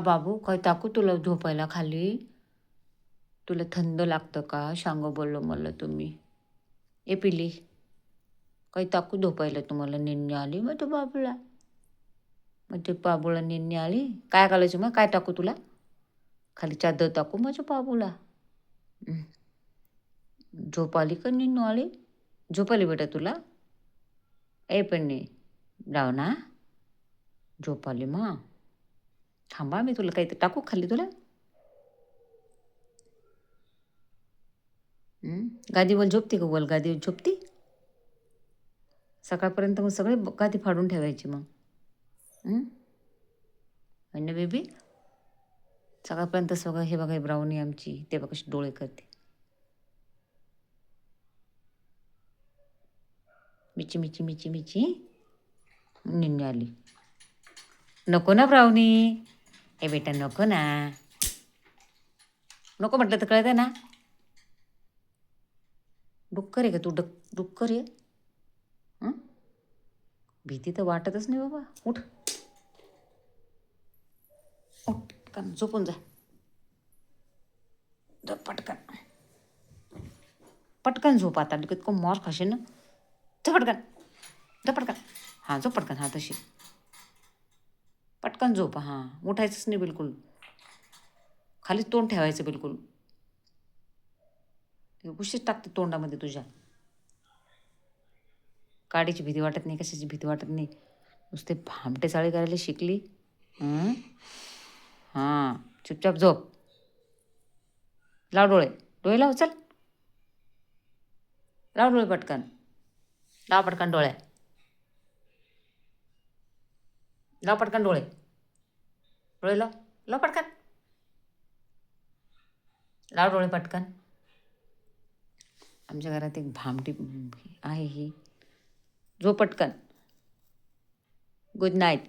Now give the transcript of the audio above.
बाबू काय टाकू तुला झोपायला खाली? तुला थंड लागतं का? सांगा बोललो मला तुम्ही. ए पिली, काही टाकू झोपायला तुम्हाला निन्नी आली मग तो बाबूला. मग ते बाबूला निन्नी आली. काय घालायचं मग? काय टाकू तुला? खाली चादर टाकू माझ्या बाबूला? हं. झोप आली का निन्नू आली? झोप आली बेटा तुला? ए पन्नी, राव ना? झोप आली मग? थांबा मी तुला काही टाकू खाली तुला? गादीवर झोपते का? वर गादीवर झोपती? सकाळपर्यंत मग सगळे गादी फाडून ठेवायची मग. ना बेबी, सकाळपर्यंत सगळं हे बघा ब्राउनी आमची, ते बघा कशी डोळे करते. मिची मिची मिची मिची निन्नी आली. नको ना ब्राउनी. ए बेटा नको ना. नको म्हटलं तर कळतं ना. डुक्कर आहे का तू? डुक्कर आहे? भीती तर वाटतच नाही बाबा. उठ उठ, पटकन झोपून जा. झोप पटकन. पटकन झोप आता. इतकं मार खाशील ना. झोप पटकन. झोप पटकन. हां झोप पटकन. हां तशी पटकन झोप. हां उठायचंच नाही बिलकुल. खालीच तोंड ठेवायचं बिलकुल. उशीच टाकते तोंडामध्ये तुझ्या. काडीची भीती वाटत नाही, कशाची भीती वाटत नाही. नुसते भामटे चाळे करायला शिकली. हां चुपचाप झोप. लाव डोळे. डोळे लाव चल. लाव डोळे पटकन. लाव पटकन डोळे. लाव पटकन डोळे. डोळे लाव. लाव पटकन. लाव डोळे पटकन. आमच्या घरात एक भामटी आहे ही. झोप पटकन. Good night.